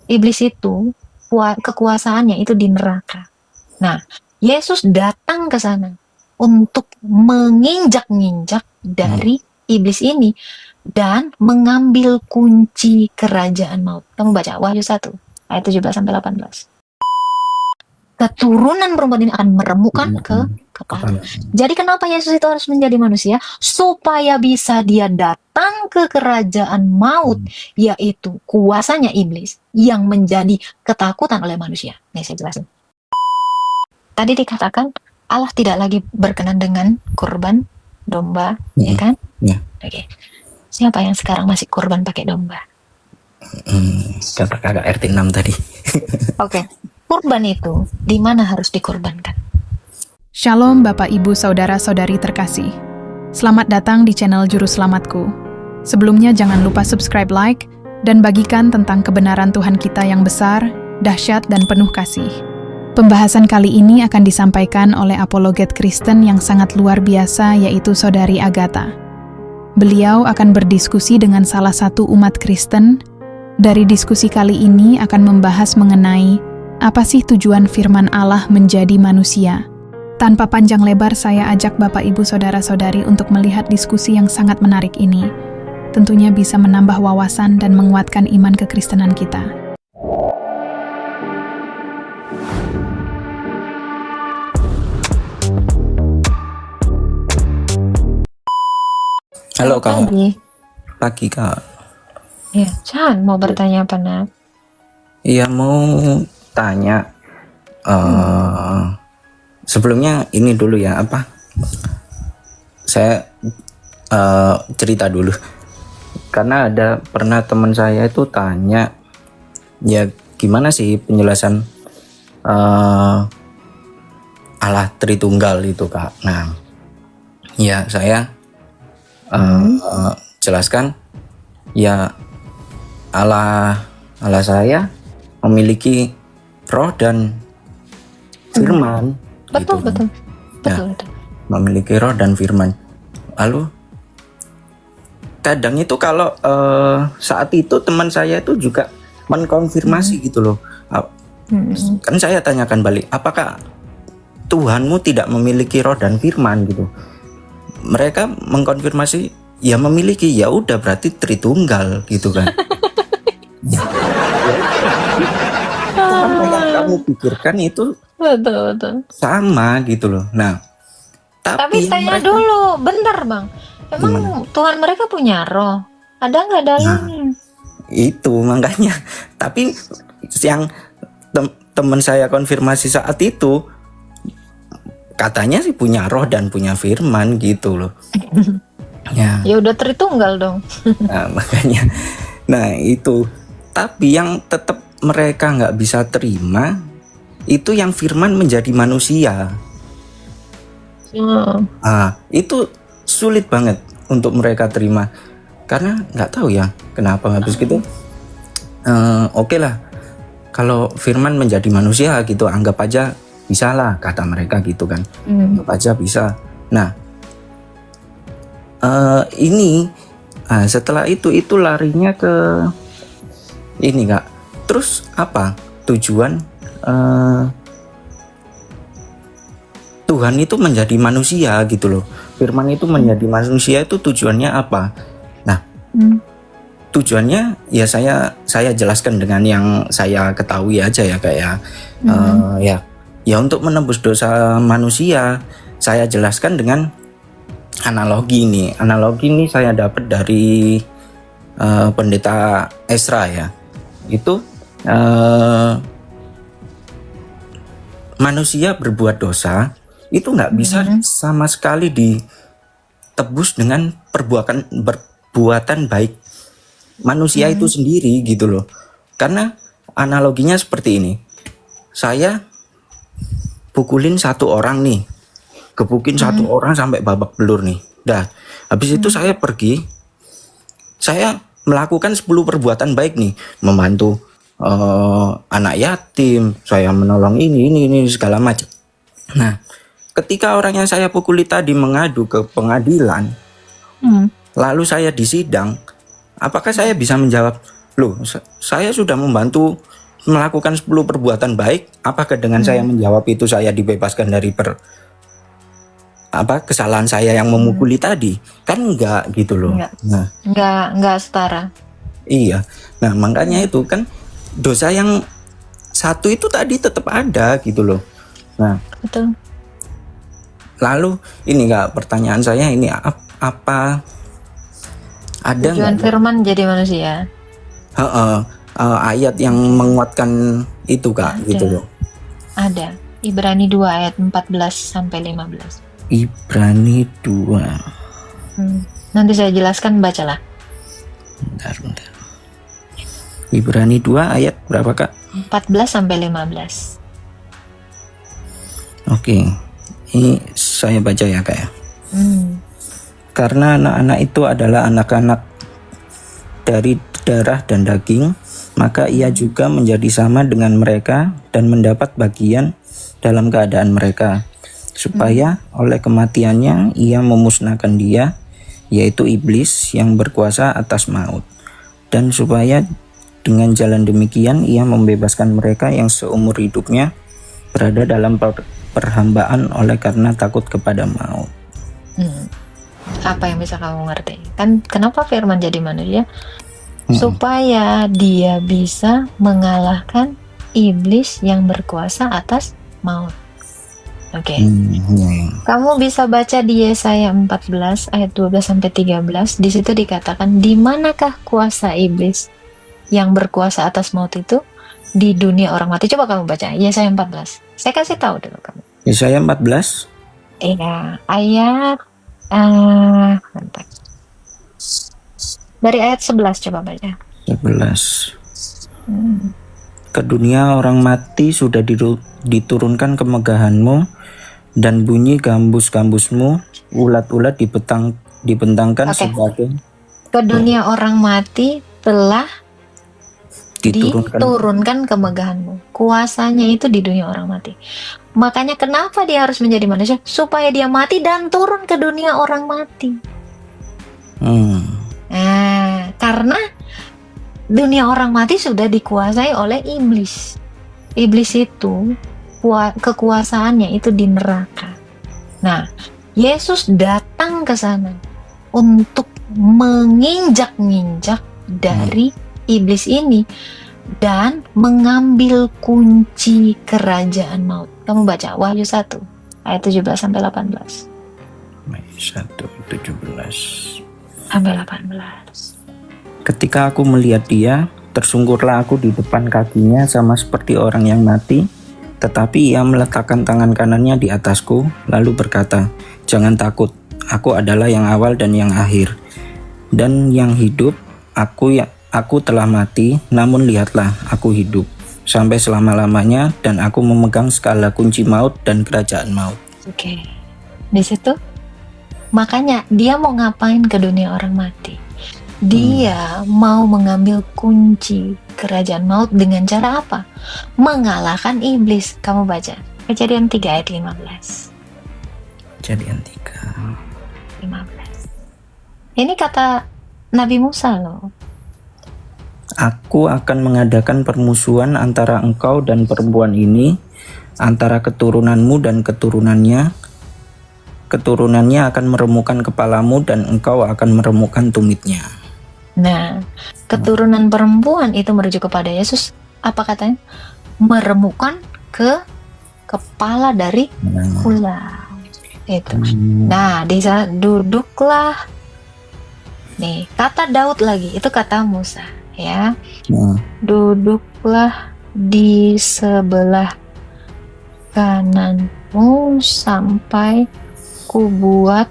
iblis itu kekuasaannya itu di neraka. Nah, Yesus datang ke sana untuk menginjak-injak dari iblis ini dan mengambil kunci kerajaan maut. Kamu baca Wahyu 1 ayat 17 sampai 18. Keturunan perempuan ini akan meremukkan ke kepala. Jadi kenapa Yesus itu harus menjadi manusia? Supaya bisa dia datang ke kerajaan maut, yaitu kuasanya iblis yang menjadi ketakutan oleh manusia. Nih saya jelasin. Tadi dikatakan Allah tidak lagi berkenan dengan kurban domba, ya kan? Ya. Oke. Siapa yang sekarang masih kurban pakai domba? Kata kakak RT 6 tadi. Oke. Kurban itu di mana harus dikorbankan? Shalom Bapak Ibu Saudara-saudari terkasih. Selamat datang di channel Juru Selamatku. Sebelumnya jangan lupa subscribe, like, dan bagikan tentang kebenaran Tuhan kita yang besar, dahsyat, dan penuh kasih. Pembahasan kali ini akan disampaikan oleh apologet Kristen yang sangat luar biasa, yaitu Saudari Agatha. Beliau akan berdiskusi dengan salah satu umat Kristen. Dari diskusi kali ini akan membahas mengenai apa sih tujuan firman Allah menjadi manusia. Tanpa panjang lebar, saya ajak Bapak Ibu Saudara-saudari untuk melihat diskusi yang sangat menarik ini. Tentunya bisa menambah wawasan dan menguatkan iman kekristenan kita. Halo Kak. Pagi Kak. Ya, Chan mau bertanya apa, Nak? Iya, mau tanya. Sebelumnya ini dulu ya, saya cerita dulu. Karena pernah teman saya itu tanya, ya gimana sih penjelasan Allah Tritunggal itu, Kak. Nah, ya saya jelaskan, ya Allah saya memiliki roh dan firman. Betul, gitu. betul. Ya, memiliki roh dan firman. Lalu kadang itu kalau saat itu teman saya itu juga mengkonfirmasi gitu loh. Kan saya tanyakan balik, apakah Tuhanmu tidak memiliki roh dan firman gitu? Mereka mengkonfirmasi, ya memiliki. Ya udah, berarti Tritunggal gitu kan. Apa yang kamu pikirkan itu Betul. sama gitu loh. Nah, Tapi tanya dulu, bentar Bang. Emang gimana? Tuhan mereka punya roh? Ada nggak dalamnya? Itu makanya. Tapi yang teman saya konfirmasi saat itu, katanya sih punya roh dan punya firman gitu loh. Ya. Ya udah Tritunggal dong. Nah, makanya. Nah itu. Tapi yang tetap mereka nggak bisa terima itu yang firman menjadi manusia. Itu sulit banget untuk mereka terima, karena nggak tahu ya kenapa. Habis gitu oke lah, kalau firman menjadi manusia gitu, anggap aja bisa lah, kata mereka gitu kan. Anggap aja bisa. Nah setelah itu larinya ke ini, Kak. Terus apa tujuan Tuhan itu menjadi manusia gitu loh? Firman itu menjadi manusia itu tujuannya apa? Nah, tujuannya ya saya jelaskan dengan yang saya ketahui aja ya, Kak ya. Ya untuk menembus dosa manusia. Saya jelaskan dengan analogi nih. Analogi ini saya dapat dari pendeta Ezra ya. Itu manusia berbuat dosa itu nggak bisa sama sekali ditebus dengan perbuatan baik manusia itu sendiri gitu loh. Karena analoginya seperti ini, saya pukulin satu orang nih, gebukin satu orang sampai babak belur nih. Dah, habis itu saya pergi, saya melakukan 10 perbuatan baik nih, membantu anak yatim, saya menolong ini segala macam. Nah, ketika orang yang saya pukuli tadi mengadu ke pengadilan, lalu saya disidang, apakah saya bisa menjawab, loh saya sudah membantu melakukan 10 perbuatan baik, apakah dengan saya menjawab itu saya dibebaskan dari kesalahan saya yang memukuli tadi? Kan enggak gitu loh. Nah, Enggak setara. iya. Nah, makanya itu kan dosa yang satu itu tadi tetap ada gitu loh. Nah, Betul. lalu ini Kak, pertanyaan saya ini apa ada Tujuan nggak firman jadi manusia. ayat yang menguatkan itu Kak Ada. gitu loh. Ada. Ibrani 2 ayat 14 sampai 15. Ibrani 2. Nanti saya jelaskan, bacalah. Bentar. Ibrani 2 ayat berapa Kak? 14 sampai 15. Oke. Ini saya baca ya Kak ya. Karena anak-anak itu adalah anak-anak dari darah dan daging, maka ia juga menjadi sama dengan mereka dan mendapat bagian dalam keadaan mereka, supaya oleh kematiannya ia memusnahkan dia, yaitu iblis yang berkuasa atas maut, dan supaya dengan jalan demikian ia membebaskan mereka yang seumur hidupnya berada dalam perhambaan oleh karena takut kepada maut. Apa yang bisa kamu ngerti? Kan kenapa firman jadi manusia? Supaya dia bisa mengalahkan iblis yang berkuasa atas maut. Oke. Kamu bisa baca di Yesaya 14 ayat 12 sampai 13. Di situ dikatakan, di manakah kuasa iblis yang berkuasa atas maut itu? Di dunia orang mati. Coba kamu baca Yesaya 14. Saya kasih tahu dulu kamu. Yesaya 14. Iya, ayat bentar. Dari ayat 11 coba baca. 11. Ke dunia orang mati sudah diturunkan kemegahanmu, dan bunyi gambus-gambusmu, ulat-ulat dibentangkan sebagai. Ke dunia orang mati telah diturunkan kemegahanmu. Kuasanya itu di dunia orang mati. Makanya kenapa dia harus menjadi manusia? Supaya dia mati dan turun ke dunia orang mati. Nah, karena dunia orang mati sudah dikuasai oleh iblis. Iblis itu kekuasaannya itu di neraka. Nah, Yesus datang ke sana untuk menginjak-injak dari iblis ini dan mengambil kunci kerajaan maut. Kamu baca Wahyu 1 ayat 17 sampai 18. 1:17 sampai 18. Ketika aku melihat dia, tersungkurlah aku di depan kakinya sama seperti orang yang mati, tetapi ia meletakkan tangan kanannya di atasku, lalu berkata, "Jangan takut, aku adalah yang awal dan yang akhir, dan yang hidup. Aku telah mati, namun lihatlah, aku hidup sampai selama-lamanya, dan aku memegang segala kunci maut dan kerajaan maut." Oke. Di situ makanya dia mau ngapain ke dunia orang mati? Dia mau mengambil kunci kerajaan maut dengan cara apa? Mengalahkan iblis. Kamu baca Kejadian 3 ayat 15. Kejadian 3. 15. Ini kata Nabi Musa loh. Aku akan mengadakan permusuhan antara engkau dan perempuan ini, antara keturunanmu dan keturunannya. Keturunannya akan meremukkan kepalamu dan engkau akan meremukkan tumitnya. Nah, keturunan perempuan itu merujuk kepada Yesus. Apa katanya? Meremukkan ke kepala dari ular. Itu. Nah, di sana duduklah. Nih, kata Daud lagi, itu kata Musa, ya. Duduklah di sebelah kananmu sampai kubuat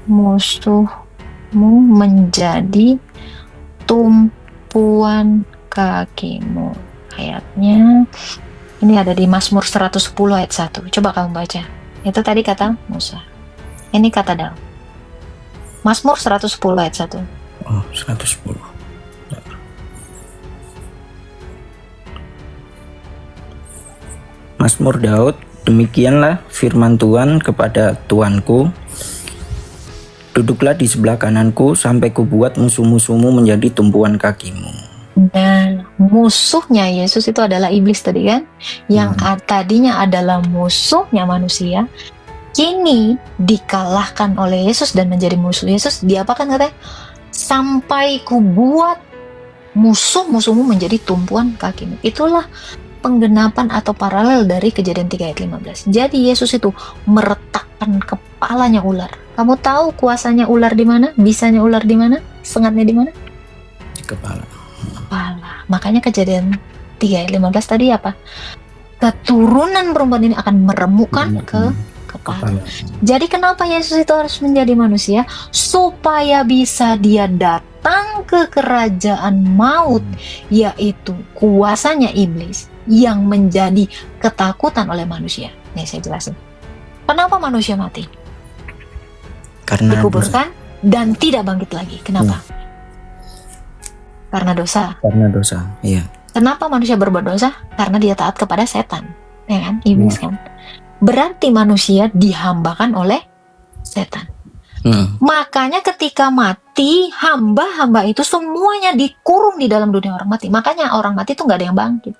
musuhmu menjadi tumpuan kakimu. Ayatnya ini ada di Mazmur 110 ayat 1. Coba kamu baca. Itu tadi kata Musa. Ini kata Daud. Mazmur 110 ayat 1. Oh, 110. Mazmur Daud, demikianlah firman Tuhan kepada Tuanku, duduklah di sebelah kananku sampai kubuat musuh-musuhmu menjadi tumpuan kakimu. Nah, musuhnya Yesus itu adalah iblis tadi kan, yang tadinya adalah musuhnya manusia, kini dikalahkan oleh Yesus dan menjadi musuh Yesus. Diapakan katanya? Sampai ku buat musuh-musuhmu menjadi tumpuan kakimu. Itulah penggenapan atau paralel dari Kejadian 3 ayat 15. Jadi Yesus itu meretakkan kepalanya ular. Kamu tahu kuasanya ular di mana? Bisanya ular di mana? Sengatnya di mana? Di kepala. Kepala. Makanya Kejadian 3 ayat 15 tadi apa? Keturunan perempuan ini akan meremukkan ke kepala. Jadi kenapa Yesus itu harus menjadi manusia? Supaya bisa dia datang ke kerajaan maut, yaitu kuasanya iblis yang menjadi ketakutan oleh manusia. Nih saya jelasin. Kenapa manusia mati? Karena Dikuburkan dan tidak bangkit lagi. Kenapa? Karena dosa. Karena dosa, iya. Kenapa manusia berbuat dosa? Karena dia taat kepada setan, ya kan? Iblis kan. Berarti manusia dihambakan oleh setan. Makanya ketika mati, hamba-hamba itu semuanya dikurung di dalam dunia orang mati. Makanya orang mati itu nggak ada yang bangkit.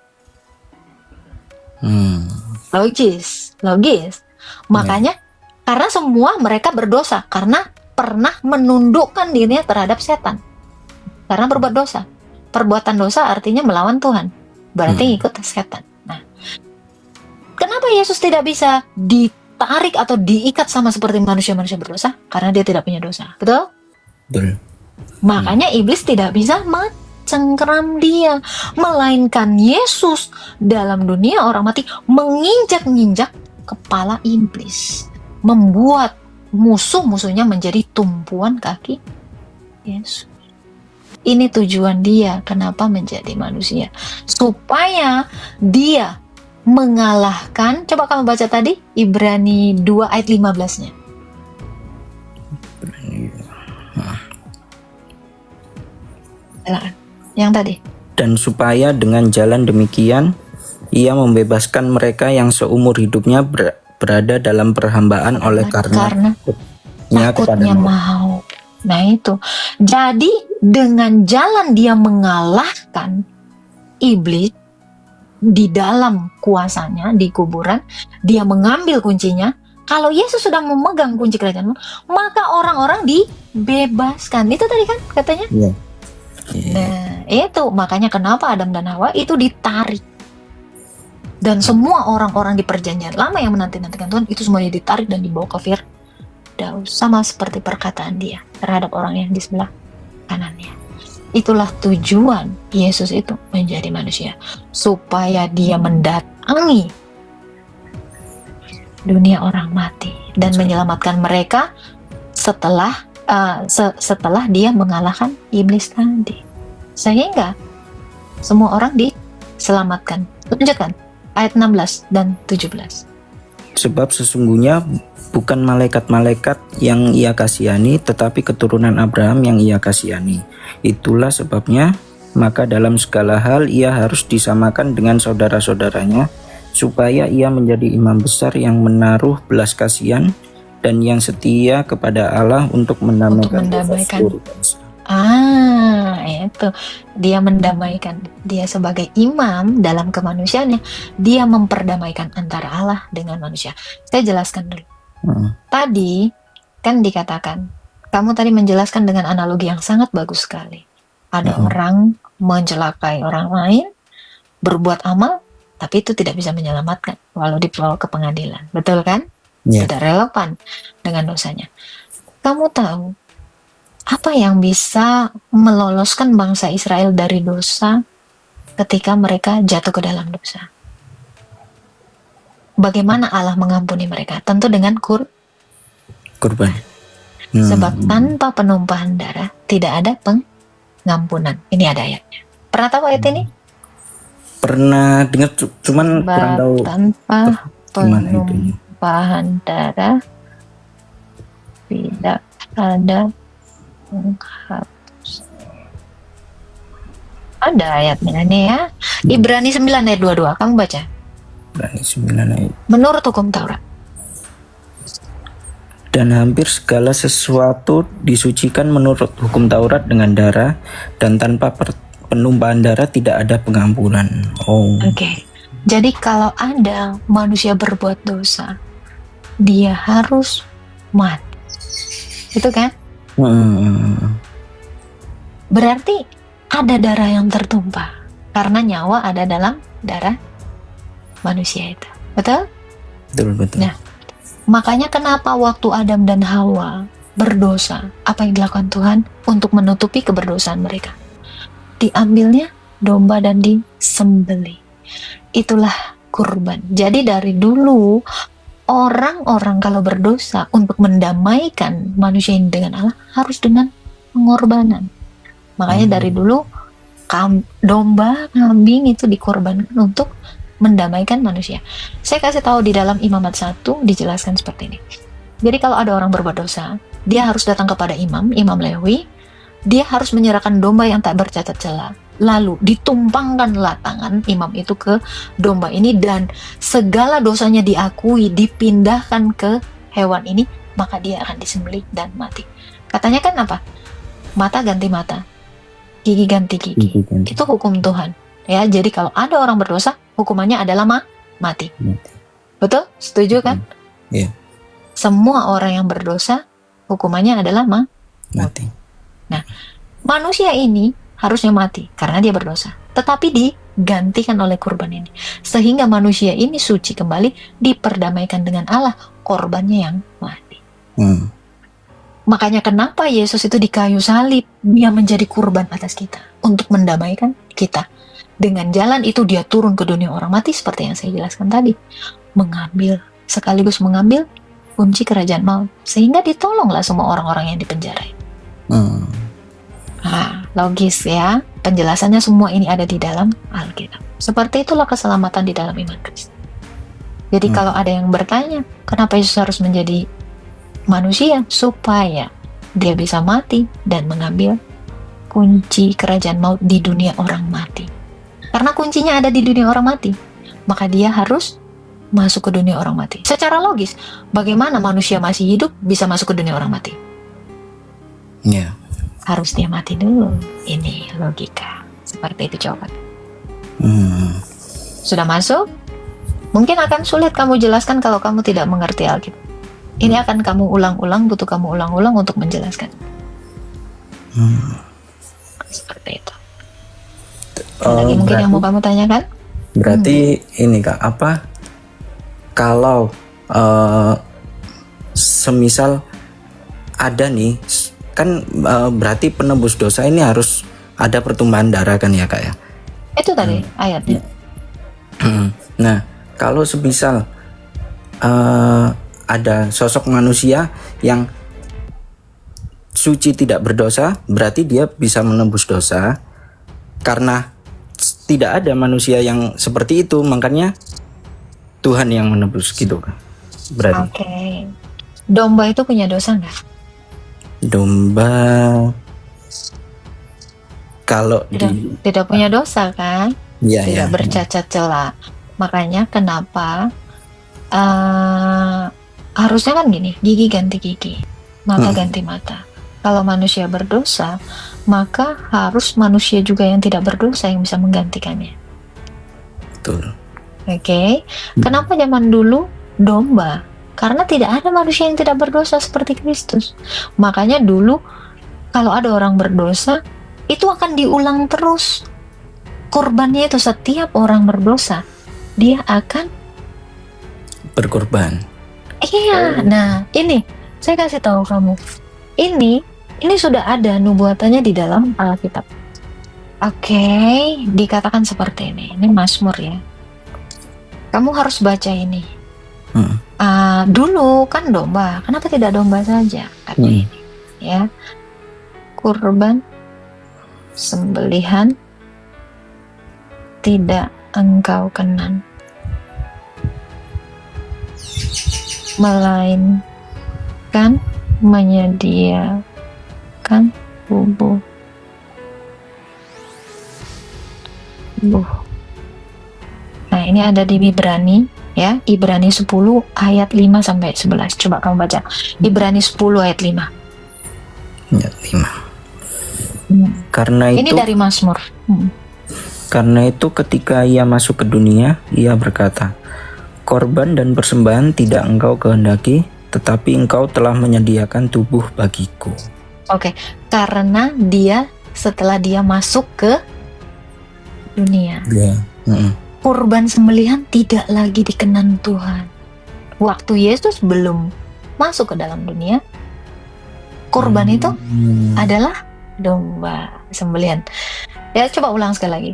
Logis. Makanya karena semua mereka berdosa karena pernah menundukkan dirinya terhadap setan. Karena berbuat dosa. Perbuatan dosa artinya melawan Tuhan. Berarti ikut setan. Nah, kenapa Yesus tidak bisa ditarik atau diikat sama seperti manusia-manusia berdosa? Karena dia tidak punya dosa. Betul? Betul. Makanya iblis tidak bisa mencengkeram dia. Melainkan Yesus dalam dunia orang mati menginjak-injak kepala iblis. Membuat musuh-musuhnya menjadi tumpuan kaki Yesus. Ini tujuan dia kenapa menjadi manusia. Supaya dia mengalahkan, coba kamu baca tadi, Ibrani 2 ayat 15-nya. Yang tadi. Dan supaya dengan jalan demikian, ia membebaskan mereka yang seumur hidupnya berada dalam perhambaan oleh karena takutnya mau. Nah itu. Jadi dengan jalan dia mengalahkan iblis di dalam kuasanya di kuburan, dia mengambil kuncinya. Kalau Yesus sudah memegang kunci kerajaan, maka orang-orang dibebaskan. Itu tadi kan katanya. Nah itu makanya kenapa Adam dan Hawa itu ditarik. Dan semua orang-orang di perjanjian lama yang menanti-nantikan Tuhan itu semuanya ditarik dan dibawa ke Firdaus. Sama seperti perkataan dia terhadap orang yang di sebelah kanannya. Itulah tujuan Yesus itu menjadi manusia, supaya dia mendatangi dunia orang mati dan menyelamatkan mereka setelah dia mengalahkan iblis tadi, sehingga semua orang diselamatkan. Lanjutkan ayat 16 dan 17. Sebab sesungguhnya bukan malaikat-malaikat yang ia kasihani, tetapi keturunan Abraham yang ia kasihani. Itulah sebabnya, maka dalam segala hal ia harus disamakan dengan saudara-saudaranya, supaya ia menjadi imam besar yang menaruh belas kasihan dan yang setia kepada Allah untuk mendamaikan seluruh bangsa. Itu dia mendamaikan. Dia sebagai imam dalam kemanusiaannya, dia memperdamaikan antara Allah dengan manusia. Saya jelaskan dulu. Tadi kan dikatakan, kamu tadi menjelaskan dengan analogi yang sangat bagus sekali. Ada orang mencelakai orang lain, berbuat amal, tapi itu tidak bisa menyelamatkan walau dibawa ke pengadilan. Betul kan? Tidak relevan dengan dosanya. Kamu tahu apa yang bisa meloloskan bangsa Israel dari dosa ketika mereka jatuh ke dalam dosa? Bagaimana Allah mengampuni mereka? Tentu dengan kurban. Sebab tanpa penumpahan darah tidak ada pengampunan. Ini ada ayatnya. Pernah tahu ayat ini? Pendengar cuman kurang tahu. Tanpa penumpahan darah tidak ada penghapus. Ada ayatnya nih ya. Ibrani 9 ayat 22. Kamu baca. Ibrani 9 ayat. Menurut hukum Taurat. Dan hampir segala sesuatu disucikan menurut hukum Taurat dengan darah, dan tanpa penumpahan darah tidak ada pengampunan. Oh. Oke. Jadi kalau ada manusia berbuat dosa, dia harus mati. Itu kan? Berarti ada darah yang tertumpah. Karena nyawa ada dalam darah manusia itu. Betul? Betul. Nah, makanya kenapa waktu Adam dan Hawa berdosa, apa yang dilakukan Tuhan untuk menutupi keberdosaan mereka? Diambilnya domba dan disembelih. Itulah kurban. Jadi dari dulu orang-orang kalau berdosa untuk mendamaikan manusia ini dengan Allah harus dengan pengorbanan. Makanya dari dulu domba, kambing itu dikorbankan untuk mendamaikan manusia. Saya kasih tahu di dalam Imamat 1 dijelaskan seperti ini. Jadi kalau ada orang berbuat dosa, dia harus datang kepada imam Lewi. Dia harus menyerahkan domba yang tak bercacat celah. Lalu ditumpangkanlah tangan imam itu ke domba ini dan segala dosanya diakui, dipindahkan ke hewan ini, maka dia akan disembelih dan mati. Katanya kan apa? Mata ganti mata, gigi ganti gigi. Itu hukum Tuhan. Ya, jadi kalau ada orang berdosa, hukumannya adalah mati. Betul? Setuju kan? Iya. Semua orang yang berdosa, hukumannya adalah mati. Nah, manusia ini harusnya mati karena dia berdosa. Tetapi digantikan oleh kurban ini. Sehingga manusia ini suci kembali, diperdamaikan dengan Allah, korbannya yang mati. Makanya kenapa Yesus itu di kayu salib, dia menjadi kurban atas kita untuk mendamaikan kita. Dengan jalan itu dia turun ke dunia orang mati seperti yang saya jelaskan tadi, sekaligus mengambil kunci kerajaan maut, sehingga ditolonglah semua orang-orang yang dipenjara. Logis ya, penjelasannya semua ini ada di dalam Alkitab. Seperti itulah keselamatan di dalam iman Kristus. Jadi kalau ada yang bertanya, kenapa Yesus harus menjadi manusia? Supaya dia bisa mati dan mengambil kunci kerajaan maut di dunia orang mati. Karena kuncinya ada di dunia orang mati, maka dia harus masuk ke dunia orang mati. Secara logis, bagaimana manusia masih hidup bisa masuk ke dunia orang mati? Ya. Harus dia mati dulu. Ini logika. Seperti itu jawaban. Sudah masuk? Mungkin akan sulit kamu jelaskan kalau kamu tidak mengerti Alkitab. Ini akan kamu ulang-ulang, butuh kamu ulang-ulang untuk menjelaskan. Seperti itu. Lagi mungkin yang mau kamu tanyakan? Berarti ini Kak, apa kalau semisal ada nih, kan berarti penebus dosa ini harus ada pertumpahan darah kan ya Kak ya? Itu tadi ayatnya. Nah, kalau semisal ada sosok manusia yang suci tidak berdosa, berarti dia bisa menebus dosa. Karena tidak ada manusia yang seperti itu, makanya Tuhan yang menebus gitu kan. Berarti. Oke. Domba itu punya dosa nggak? Domba kalau tidak punya dosa kan? Tidak ya. bercacat celah. Makanya kenapa harusnya kan gini, gigi ganti gigi, mata ganti mata. Kalau manusia berdosa, maka harus manusia juga yang tidak berdosa yang bisa menggantikannya. Betul. Oke. Kenapa zaman dulu domba? Karena tidak ada manusia yang tidak berdosa seperti Kristus. Makanya dulu kalau ada orang berdosa, itu akan diulang terus. Korbannya itu setiap orang berdosa, dia akan berkorban. Iya. Nah, ini saya kasih tahu kamu. Ini sudah ada nubuatannya di dalam Alkitab. Oke, dikatakan seperti ini. Ini Mazmur ya. Kamu harus baca ini. Dulu kan domba, kenapa tidak domba saja? Katanya ini, ya. Kurban sembelihan tidak engkau kenan, melainkan menyediakan tubuh. Nah, ini ada di Ibrani ya, Ibrani 10 ayat 5 sampai 11. Coba kamu baca. Ibrani 10 ayat 5. Ayat 5. Karena Ini itu dari Mazmur. Karena itu ketika ia masuk ke dunia, ia berkata, korban dan persembahan tidak engkau kehendaki, tetapi engkau telah menyediakan tubuh bagiku. Oke, karena dia setelah dia masuk ke dunia, Ya. kurban sembelihan tidak lagi dikenan Tuhan. Waktu Yesus belum masuk ke dalam dunia, kurban itu adalah domba sembelihan. Ya, coba ulang sekali lagi.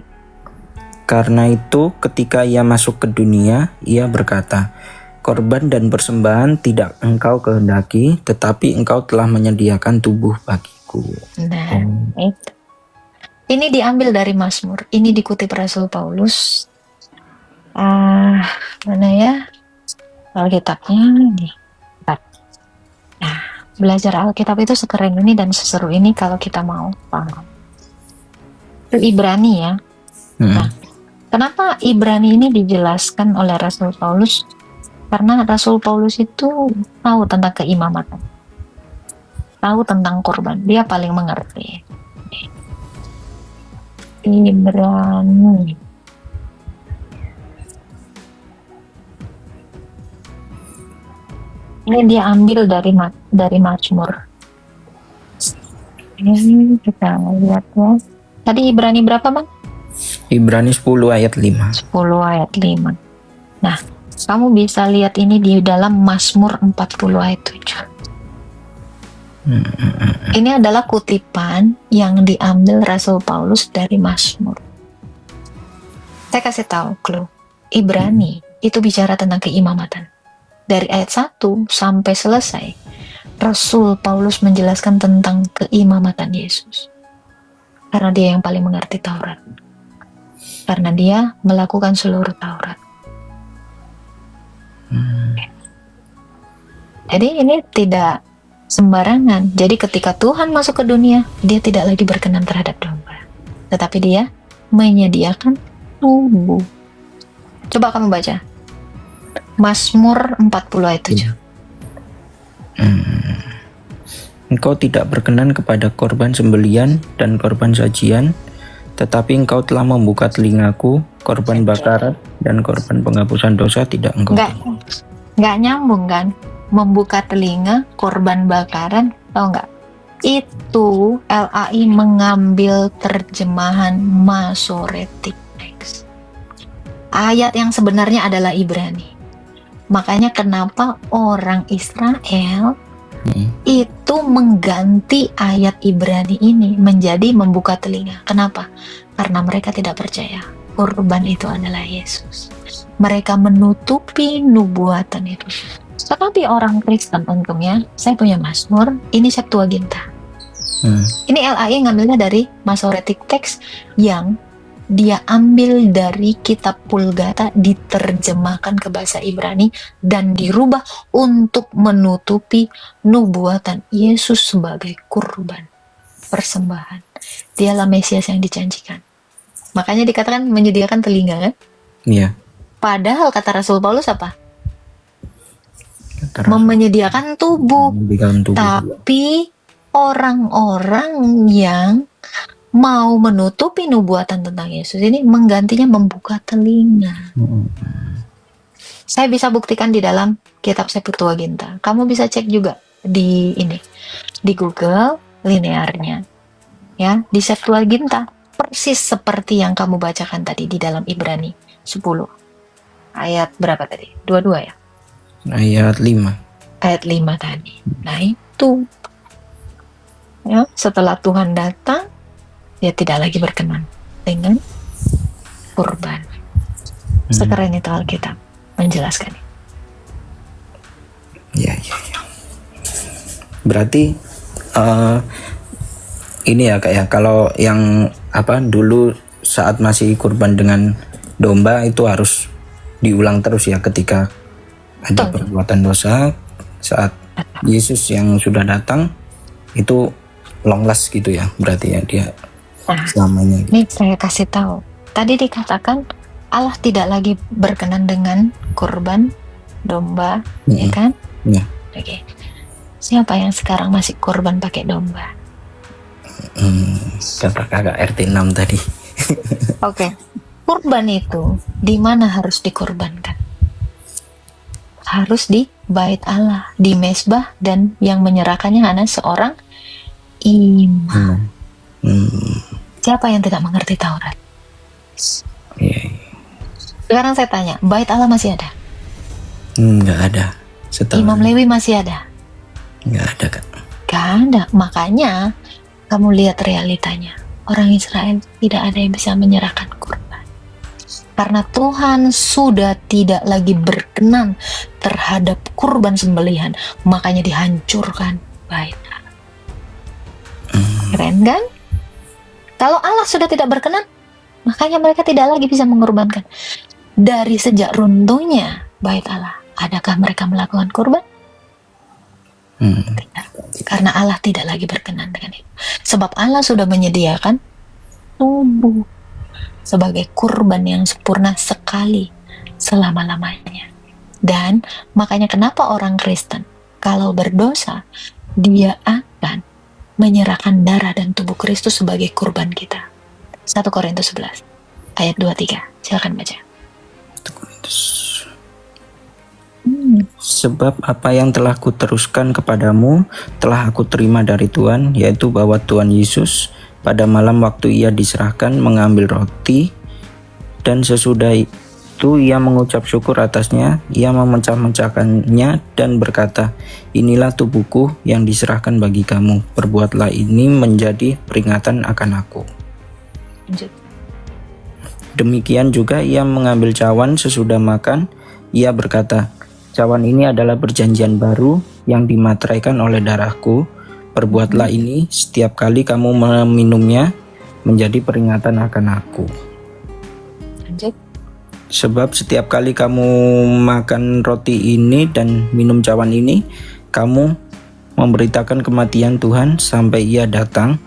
Karena itu ketika ia masuk ke dunia, ia berkata, korban dan persembahan tidak engkau kehendaki, tetapi engkau telah menyediakan tubuh bagiku. Nah, itu. Ini diambil dari Mazmur. Ini dikutip Rasul Paulus. Mana ya? Alkitabnya ini. Nah, belajar Alkitab itu sekeren ini dan seseru ini kalau kita mau paham. Itu Ibrani ya. Nah, kenapa Ibrani ini dijelaskan oleh Rasul Paulus? Karena Rasul Paulus itu tahu tentang keimamatan, tahu tentang korban. Dia paling mengerti. Ibrani. Ini dia ambil dari Mazmur. Ini kita lihat ya. Tadi Ibrani berapa, Bang? Ibrani 10 ayat 5. 10 ayat 5. Nah, kamu bisa lihat ini di dalam Mazmur 40 ayat 7. Ini adalah kutipan yang diambil Rasul Paulus dari Mazmur. Saya kasih tahu clue. Ibrani itu bicara tentang keimamatan. Dari ayat 1 sampai selesai, Rasul Paulus menjelaskan tentang keimamatan Yesus. Karena dia yang paling mengerti Taurat. Karena dia melakukan seluruh Taurat. Jadi ini tidak sembarangan. Jadi ketika Tuhan masuk ke dunia, dia tidak lagi berkenan terhadap domba. Tetapi dia menyediakan tubuh. Coba kamu baca. Mazmur 40 ayat 7. Engkau tidak berkenan kepada korban sembelian dan korban sajian, tetapi engkau telah membuka telingaku, korban bakaran dan korban penghapusan dosa tidak engkau. Nggak nyambung kan? Membuka telinga, korban bakaran, tahu nggak? Itu LAI mengambil terjemahan Masoretic Text. Ayat yang sebenarnya adalah Ibrani. Makanya kenapa orang Israel itu mengganti ayat Ibrani ini menjadi membuka telinga. Kenapa? Karena mereka tidak percaya korban itu adalah Yesus. Mereka menutupi nubuatan itu. Tetapi orang Kristen untungnya, saya punya Mazmur, ini Septuaginta. Ini LAI ngambilnya dari Masoretic Text yang dia ambil dari kitab Vulgata, diterjemahkan ke bahasa Ibrani dan dirubah untuk menutupi nubuatan Yesus sebagai kurban persembahan. Dialah Mesias yang dijanjikan. Makanya dikatakan menyediakan telinga kan? Iya. Padahal kata Rasul Paulus apa? Menyediakan tubuh. Tapi orang-orang yang mau menutupi nubuatan tentang Yesus ini menggantinya membuka telinga. Saya bisa buktikan di dalam kitab Septuaginta. Kamu bisa cek juga di Google linearnya. Ya, di Septuaginta persis seperti yang kamu bacakan tadi di dalam Ibrani 10. Ayat berapa tadi? 22 ya? Ayat 5. Ayat 5 tadi. Nah, itu. Ya, setelah Tuhan datang, dia tidak lagi berkenan dengan kurban. Sekeren itu Alkitab menjelaskan. Ya. Berarti ini ya kayak kalau yang dulu saat masih kurban dengan domba itu harus diulang terus ya ketika ada perbuatan dosa. Saat Yesus yang sudah datang itu long last gitu ya, berarti ya dia selamanya. Ini saya kasih tahu. Tadi dikatakan Allah tidak lagi berkenan dengan kurban domba, ya kan? Ya. Oke. Siapa yang sekarang masih kurban pakai domba? Kata kakak RT 6 tadi. Oke. Kurban itu di mana harus dikorbankan? Harus di bait Allah, di mezbah, dan yang menyerahkannya hanya seorang imam. Siapa yang tidak mengerti Taurat? Iya. Sekarang saya tanya, bait Allah masih ada? Nggak ada. Setahu Imam Lewi masih ada? nggak ada kak. Gak ada. Makanya kamu lihat realitanya. Orang Israel tidak ada yang bisa menyerahkan kurban. Karena Tuhan sudah tidak lagi berkenan terhadap kurban sembelihan. Makanya dihancurkan bait Allah. Keren kan? Kalau Allah sudah tidak berkenan, makanya mereka tidak lagi bisa mengorbankan. Dari sejak runtuhnya bait Allah, adakah mereka melakukan kurban? Tidak. Karena Allah tidak lagi berkenan dengan itu. Sebab Allah sudah menyediakan tubuh sebagai kurban yang sempurna sekali selama-lamanya. Dan makanya kenapa orang Kristen kalau berdosa, dia akan menyerahkan darah dan tubuh Kristus sebagai kurban kita. 1 Korintus 11 ayat 23. Silakan baca. Sebab apa yang telah kuteruskan kepadamu telah aku terima dari Tuhan, yaitu bahwa Tuhan Yesus pada malam waktu ia diserahkan mengambil roti, dan sesudah itu ia mengucap syukur atasnya, ia memecah-mecahkannya dan berkata, inilah tubuhku yang diserahkan bagi kamu, perbuatlah ini menjadi peringatan akan aku. Lanjut. Demikian juga ia mengambil cawan sesudah makan, ia berkata, cawan ini adalah perjanjian baru yang dimateraikan oleh darahku. Perbuatlah ini setiap kali kamu meminumnya menjadi peringatan akan aku. Lanjut. Sebab setiap kali kamu makan roti ini dan minum cawan ini, kamu memberitakan kematian Tuhan sampai ia datang.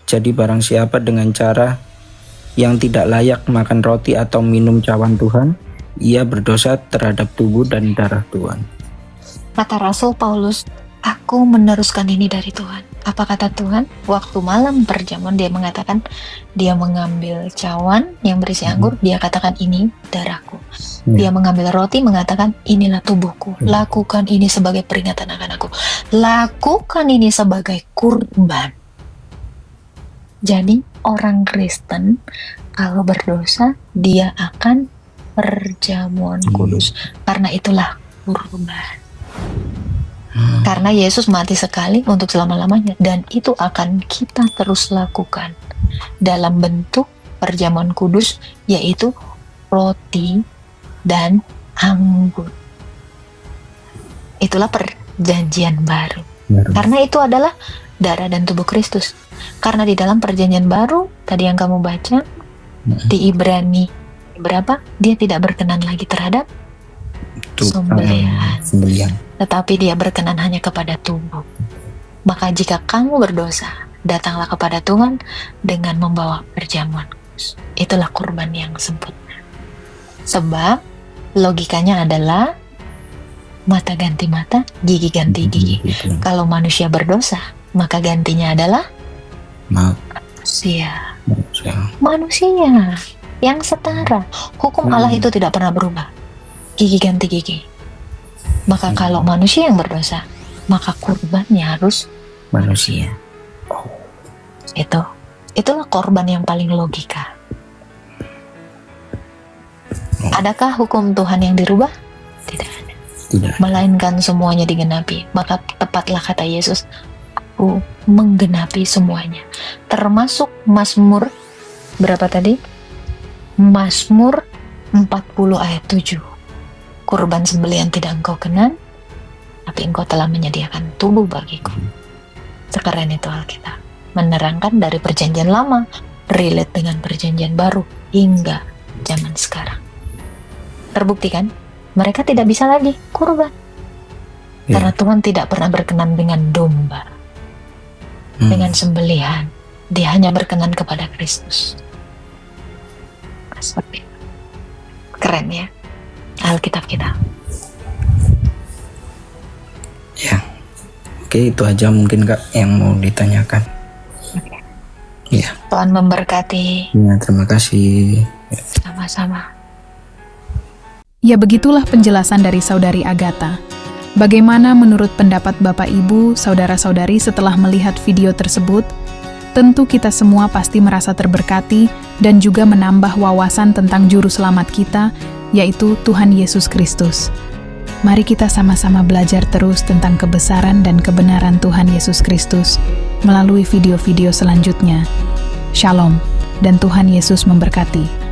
Jadi barang siapa dengan cara yang tidak layak makan roti atau minum cawan Tuhan, ia berdosa terhadap tubuh dan darah Tuhan. Kata Rasul Paulus, aku meneruskan ini dari Tuhan. Apa kata Tuhan? Waktu malam perjamuan dia mengatakan, dia mengambil cawan yang berisi anggur, dia katakan ini darahku. Dia mengambil roti mengatakan inilah tubuhku. Lakukan ini sebagai peringatan akan aku. Lakukan ini sebagai kurban. Jadi orang Kristen kalau berdosa dia akan perjamuan kudus, karena itulah kurban. Karena Yesus mati sekali untuk selama-lamanya, dan itu akan kita terus lakukan dalam bentuk perjamuan kudus, yaitu roti dan anggur. Itulah perjanjian baru. Karena itu adalah darah dan tubuh Kristus. Karena di dalam perjanjian baru tadi yang kamu baca di Ibrani berapa, dia tidak berkenan lagi terhadap sembelihan, tetapi dia berkenan hanya kepada tubuh. Maka jika kamu berdosa, datanglah kepada Tuhan dengan membawa perjamuan kudus. Itulah kurban yang sempurna. Sebab logikanya adalah mata ganti mata, gigi ganti gigi. Kalau manusia berdosa, maka gantinya adalah manusia yang setara. Hukum Allah itu tidak pernah berubah, gigi ganti gigi. Maka kalau manusia yang berdosa, maka kurbannya harus manusia. Itulah korban yang paling logika. Adakah hukum Tuhan yang dirubah? Tidak ada. Melainkan semuanya digenapi. Maka tepatlah kata Yesus, aku menggenapi semuanya, termasuk Mazmur berapa tadi? Mazmur 40 ayat 7. Kurban sembelihan tidak engkau kenan, tapi engkau telah menyediakan tubuh bagiku. Sekeren itu Alkitab, menerangkan dari perjanjian lama, relate dengan perjanjian baru, hingga zaman sekarang. Terbukti kan? Mereka tidak bisa lagi kurban. Karena Tuhan tidak pernah berkenan dengan domba, dengan sembelihan. Dia hanya berkenan kepada Kristus. Seperti itu. Keren ya Alkitab kita. Ya, oke, itu aja mungkin Kak yang mau ditanyakan. Oke. Ya, Tuhan memberkati. ya terima kasih. Sama-sama. Ya begitulah penjelasan dari Saudari Agatha. Bagaimana menurut pendapat Bapak Ibu, Saudara-saudari setelah melihat video tersebut? Tentu kita semua pasti merasa terberkati dan juga menambah wawasan tentang juru selamat kita, yaitu Tuhan Yesus Kristus. Mari kita sama-sama belajar terus tentang kebesaran dan kebenaran Tuhan Yesus Kristus melalui video-video selanjutnya. Shalom, dan Tuhan Yesus memberkati.